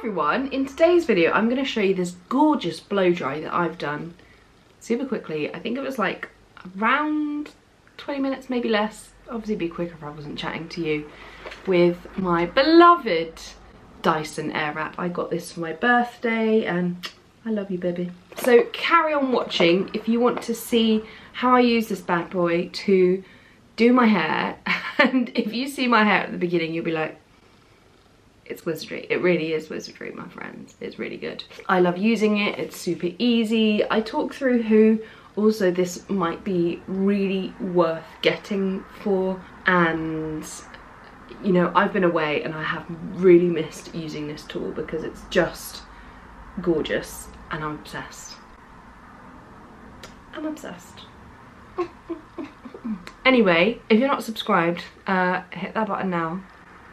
everyone, in today's video I'm going to show you this gorgeous blow dry that I've done super quickly. I think it was like around 20 minutes, maybe less. Obviously it'd be quicker if I wasn't chatting to you, with my beloved Dyson Airwrap. I got this for my birthday and I love you, baby. So carry on watching if you want to see how I use this bad boy to do my hair. And if you see my hair at the beginning, you'll be like, it's wizardry. It really is wizardry, my friends. It's really good. I love using it. It's super easy. I talk through who also this might be really worth getting for, and you know, I've been away and I have really missed using this tool because it's just gorgeous and I'm obsessed. I'm obsessed. Anyway, if you're not subscribed, hit that button now.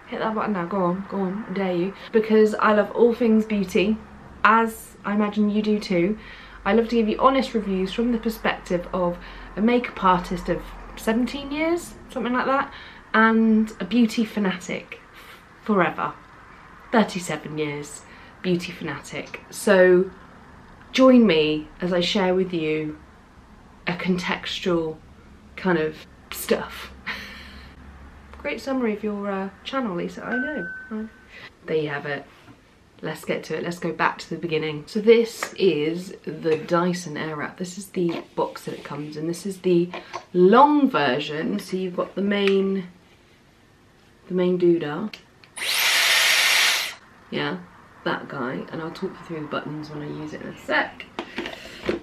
Hit that button now, go on, I dare you. Because I love all things beauty, as I imagine you do too. I love to give you honest reviews from the perspective of a makeup artist of 17 years, something like that, and a beauty fanatic forever. 37 years, beauty fanatic. So join me as I share with you a contextual kind of stuff. Great summary of your channel, Lisa, I know. There you have it. Let's get to it. Let's go back to the beginning. So this is the Dyson Airwrap. This is the box that it comes in. This is the long version. So you've got the main doodah. Yeah, that guy. And I'll talk you through the buttons when I use it in a sec.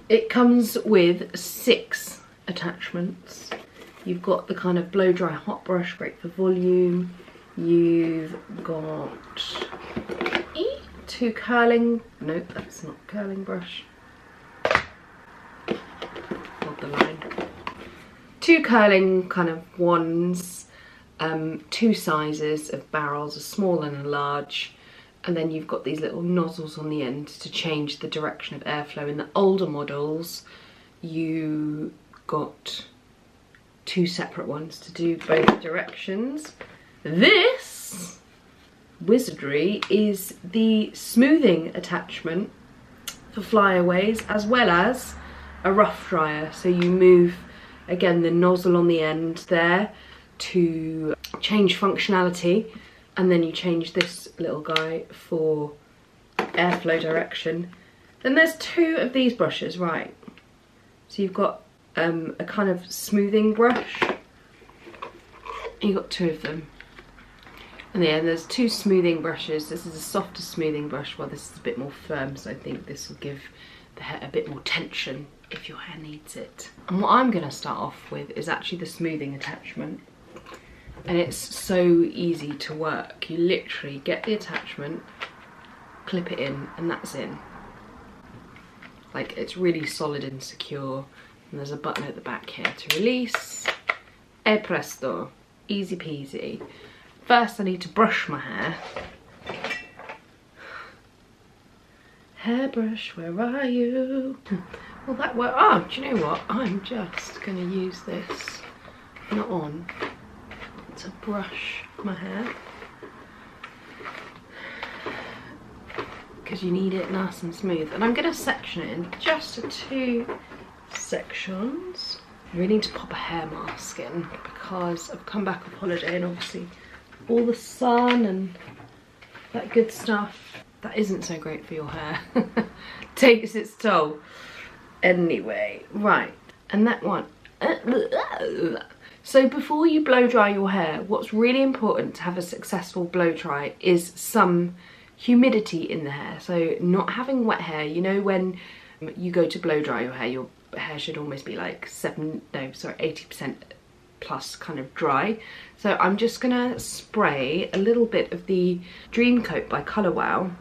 It comes with 6 attachments. You've got the kind of blow dry hot brush, great for volume. You've got 2 curling, nope, that's not curling brush. Hold the line. 2 curling kind of wands, 2 sizes of barrels, a small and a large. And then you've got these little nozzles on the end to change the direction of airflow. In the older models, you got 2 separate ones to do both directions. This wizardry is the smoothing attachment for flyaways, as well as a rough dryer. So you move, again, the nozzle on the end there to change functionality, and then you change this little guy for airflow direction. Then there's 2 of these brushes, right? So you've got a kind of smoothing brush. You've got 2 of them. And yeah, there's 2 smoothing brushes. This is a softer smoothing brush, while this is a bit more firm, so I think this will give the hair a bit more tension if your hair needs it. And what I'm gonna start off with is actually the smoothing attachment. And it's so easy to work. You literally get the attachment, clip it in, and that's in. Like, it's really solid and secure. And there's a button at the back here to release. E presto, easy peasy. First I need to brush my hair. Hairbrush, where are you? Well, that worked. Oh, do you know what? I'm just gonna use this, not on, to brush my hair. Because you need it nice and smooth. And I'm gonna section it in just to 2 sections. I really need to pop a hair mask in because I've come back off holiday and obviously all the sun and that good stuff, that isn't so great for your hair. Takes its toll. Anyway, right, and that one. So before you blow dry your hair, what's really important to have a successful blow dry is some humidity in the hair. So not having wet hair. You know, when you go to blow dry your hair should almost be like 80% plus kind of dry. So I'm just gonna spray a little bit of the Dream Coat by Colour Wow.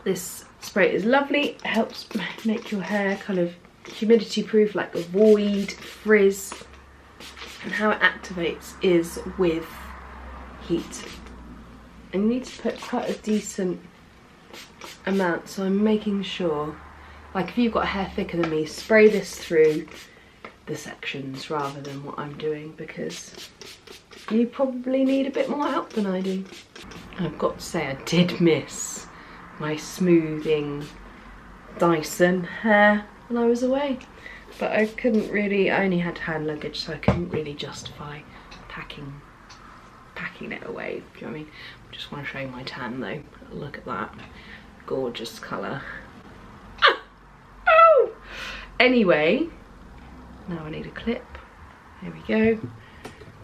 This spray is lovely. It helps make your hair kind of humidity proof, like avoid frizz. And how it activates is with heat. And you need to put quite a decent amount, so I'm making sure, like if you've got hair thicker than me, spray this through the sections rather than what I'm doing, because you probably need a bit more help than I do. And I've got to say, I did miss my smoothing Dyson hair when I was away. But I couldn't really, I only had hand luggage, so I couldn't really justify packing it away, do you know what I mean? I just want to show you my tan though. Look at that, gorgeous colour. Oh! Anyway, now I need a clip. Here we go.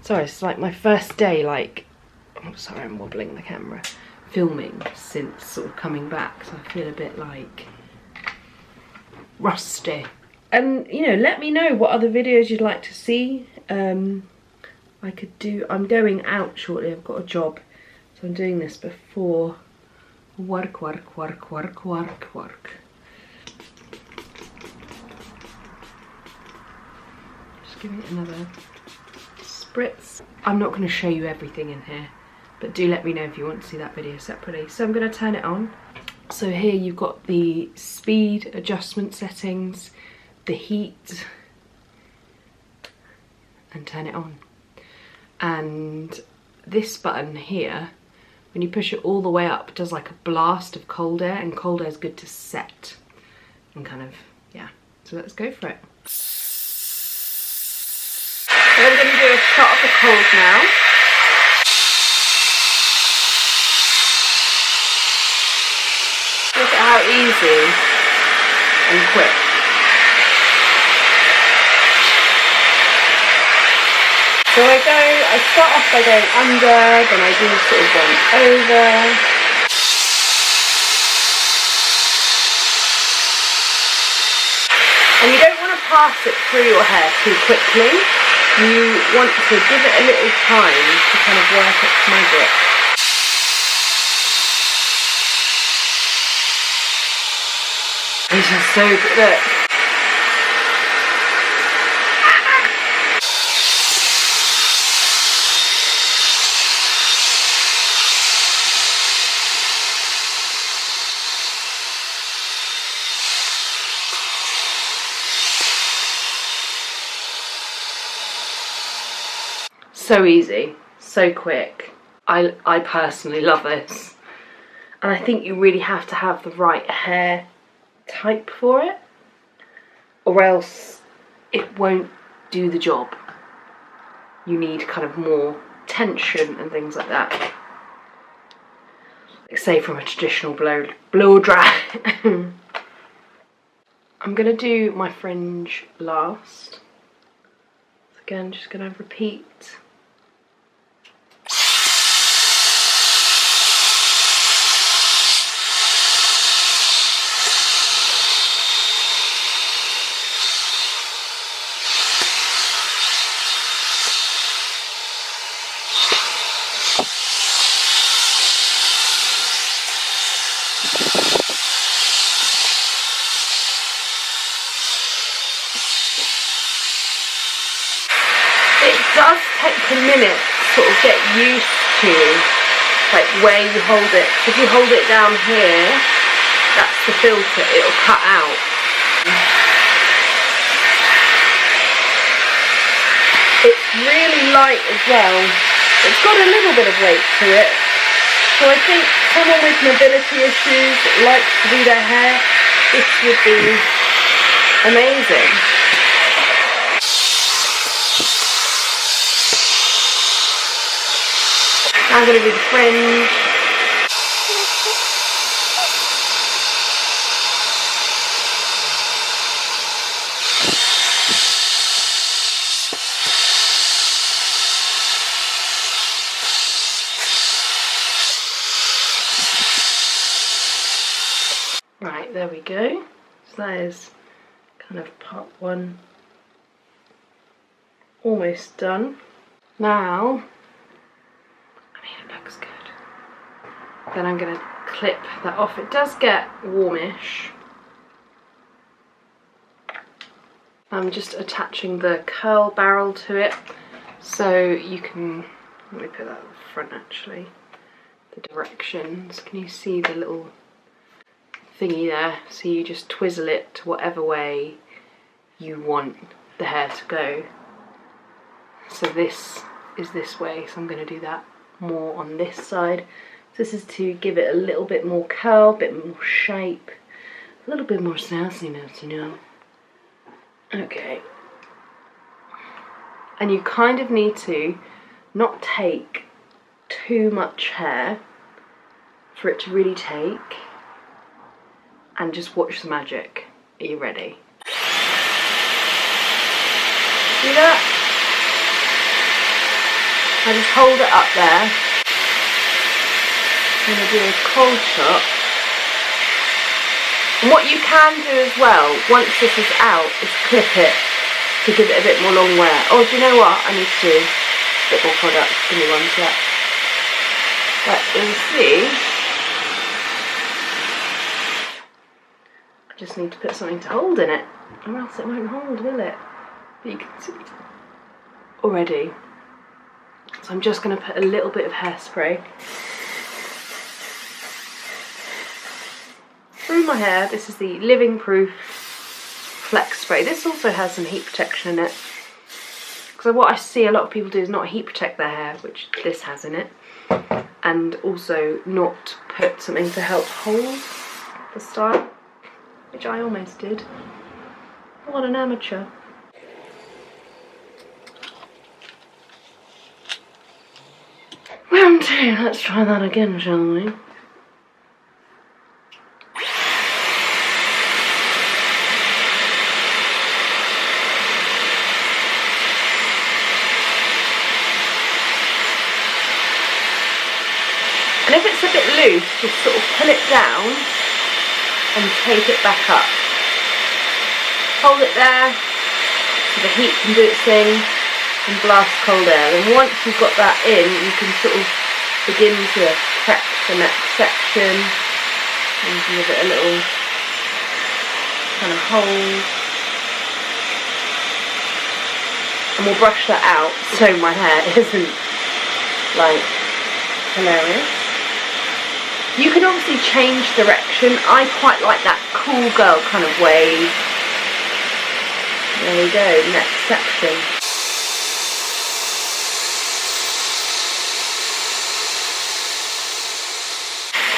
Sorry, it's like my first day, like, oh sorry, I'm wobbling the camera, filming since sort of coming back, so I feel a bit like rusty. And you know, let me know what other videos you'd like to see. I could do, I'm going out shortly, I've got a job, so I'm doing this before work. Just giving it another spritz. I'm not going to show you everything in here, but do let me know if you want to see that video separately. So I'm going to turn it on. So here you've got the speed adjustment settings, the heat, and turn it on. And this button here, when you push it all the way up, does like a blast of cold air, and cold air is good to set and kind of, yeah. So let's go for it. So I'm going to do a shot of the cold now. Look at how easy and quick. So I start off by going under, then I do sort of one over. And you don't want to pass it through your hair too quickly. You want to give it a little time to kind of work its magic. This is so good. Look. So easy, so quick. I personally love this. And I think you really have to have the right hair type for it, or else it won't do the job. You need kind of more tension and things like that. Like say from a traditional blow dry. I'm gonna do my fringe last. Again, just gonna repeat. It does take a minute to sort of get used to like where you hold it. If you hold it down here, that's the filter, it'll cut out. It's really light as well. It's got a little bit of weight to it. So I think someone with mobility issues that likes to do their hair, this would be amazing. I'm going to do the fringe. Right, there we go. So that is kind of part one almost done. Now, it looks good. Then I'm going to clip that off. It does get warmish. I'm just attaching the curl barrel to it, so you can, let me put that at the front actually, the directions. Can you see the little thingy there? So you just twizzle it to whatever way you want the hair to go. So this is this way, so I'm going to do that more on this side, This is to give it a little bit more curl, a bit more shape, a little bit more sassiness, you know. Okay. And you kind of need to not take too much hair for it to really take, and just watch the magic. Are you ready? See that? I just hold it up there. I'm going to do a cold shot. And what you can do as well, once this is out, is clip it to give it a bit more long wear. Oh, do you know what? I need to do a bit more product. Give me one sec. But you'll see, I just need to put something to hold in it, or else it won't hold, will it? But you can see already. So I'm just going to put a little bit of hairspray through my hair. This is the Living Proof Flex Spray. This also has some heat protection in it. Because what I see a lot of people do is not heat protect their hair, which this has in it. And also not put something to help hold the style, which I almost did. What an amateur. Round two, let's try that again, shall we? And if it's a bit loose, just sort of pull it down and take it back up. Hold it there so the heat can do its thing and blast cold air. And once you've got that in, you can sort of begin to prep the next section and give it a little kind of hold. And we'll brush that out so my hair isn't like hilarious. You can obviously change direction. I quite like that cool girl kind of wave. There we go, next section.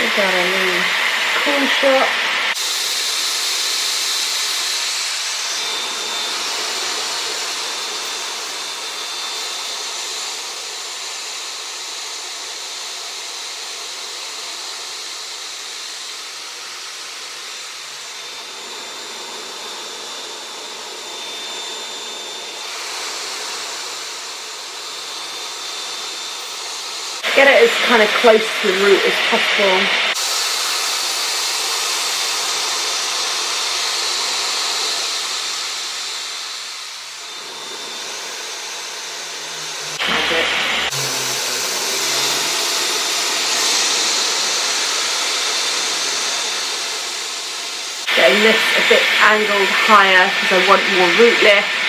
We've got a little cool shot. Get it as kind of close to the root as possible. Magic. Getting this a bit angled higher because I want more root lift.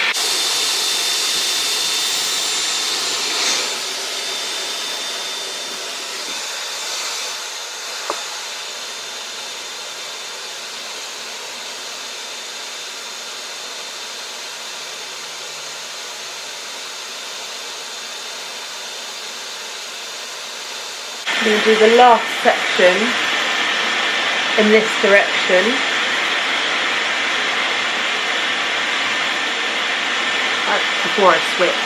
I'm going to do the last section in this direction. That's before I switch.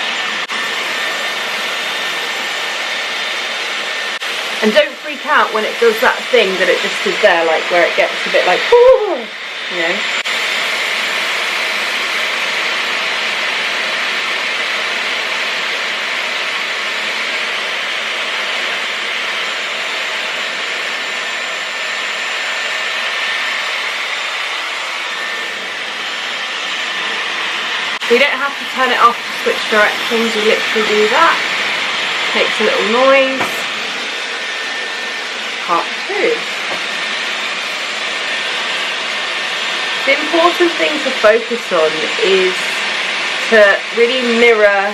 And don't freak out when it does that thing that it just did there, like where it gets a bit like, ooh, you know. You don't have to turn it off to switch directions, you literally do that. Makes a little noise. Part two. The important thing to focus on is to really mirror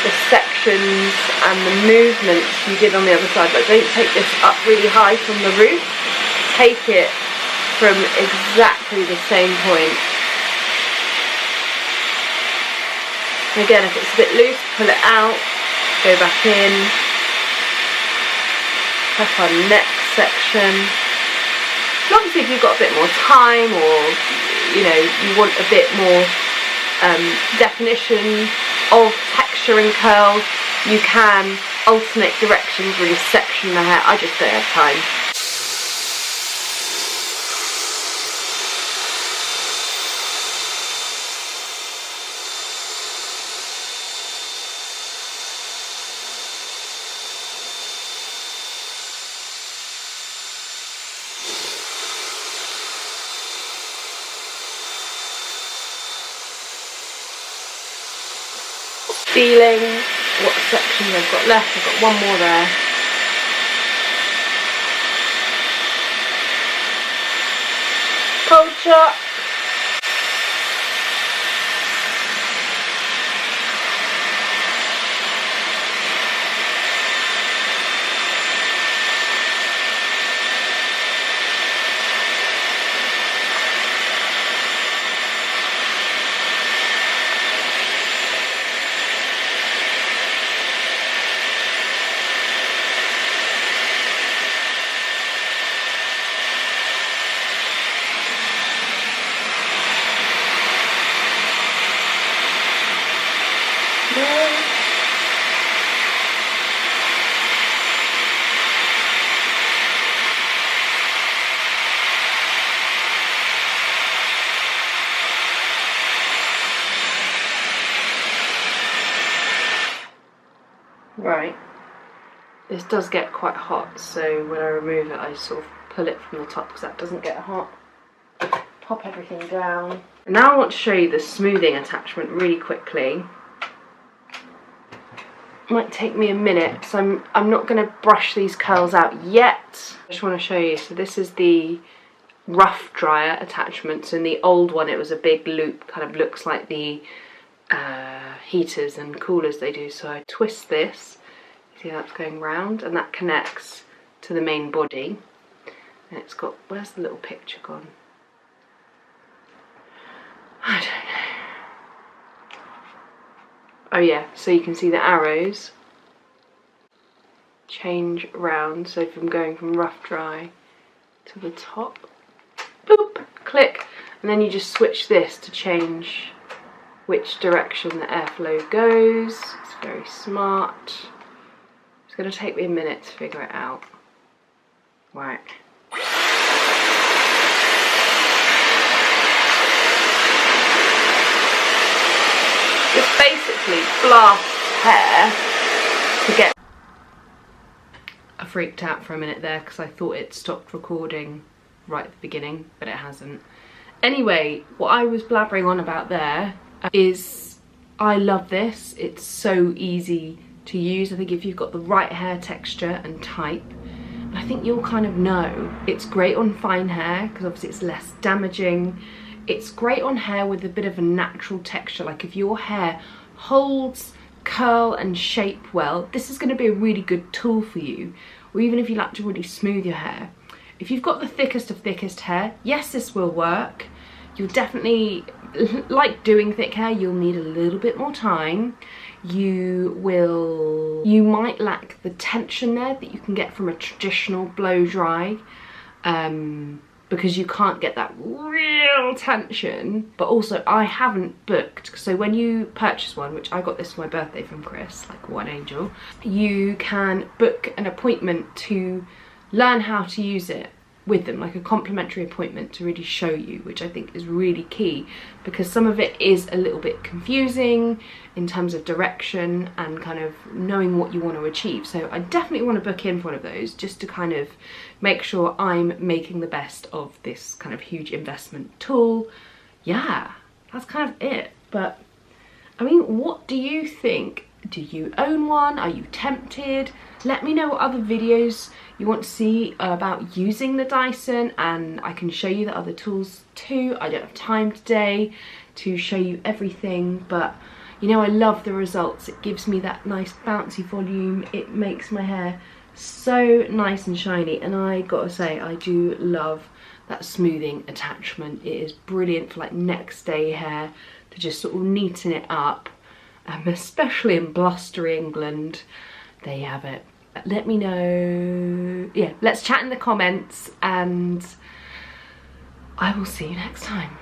the sections and the movements you did on the other side. Like, don't take this up really high from the root. Take it from exactly the same point. And again, if it's a bit loose, pull it out, go back in. prep our next section. And obviously if you've got a bit more time, or you know, you want a bit more definition of texture and curl, you can alternate directions, really section the hair. I just don't have time. Feeling what sections I've got left. I've got one more there. Cold shot. Right, this does get quite hot, so when I remove it I sort of pull it from the top because that doesn't get hot. Pop everything down. And now I want to show you the smoothing attachment really quickly. Might take me a minute, so I'm not going to brush these curls out yet. I just want to show you, so this is the rough dryer attachment. So in the old one it was a big loop, kind of looks like the heaters and coolers they do. So I twist this, see how it's going round, and that connects to the main body. And it's got, where's the little picture gone? I don't know. Oh yeah, so you can see the arrows change round. So if I'm going from rough dry to the top, boop, click, and then you just switch this to change which direction the airflow goes. It's very smart. It's going to take me a minute to figure it out. Right. This basically blasts hair to get... I freaked out for a minute there because I thought it stopped recording right at the beginning, but it hasn't. Anyway, what I was blabbering on about there is I love this. It's so easy to use. I think if you've got the right hair texture and type, I think you'll kind of know. It's great on fine hair because obviously it's less damaging. It's great on hair with a bit of a natural texture. Like if your hair holds curl and shape well, this is going to be a really good tool for you. Or even if you like to really smooth your hair. If you've got the thickest of thickest hair, yes, this will work. You'll definitely, like doing thick hair, you'll need a little bit more time. You might lack the tension there that you can get from a traditional blow dry, because you can't get that real tension. But also I haven't booked, so when you purchase one, which I got this for my birthday from Chris, like one angel, you can book an appointment to learn how to use it with them, like a complimentary appointment to really show you, which I think is really key because some of it is a little bit confusing in terms of direction and kind of knowing what you want to achieve. So I definitely want to book in for one of those just to kind of make sure I'm making the best of this kind of huge investment tool. Yeah, that's kind of it. But I mean, what do you think? Do you own one? Are you tempted? Let me know what other videos you want to see about using the Dyson, and I can show you the other tools too. I don't have time today to show you everything, but you know, I love the results. It gives me that nice bouncy volume. It makes my hair so nice and shiny, and I gotta say, I do love that smoothing attachment. It is brilliant for like next day hair to just sort of neaten it up. Especially in blustery England, there you have it. let me know. Yeah, let's chat in the comments, and I will see you next time.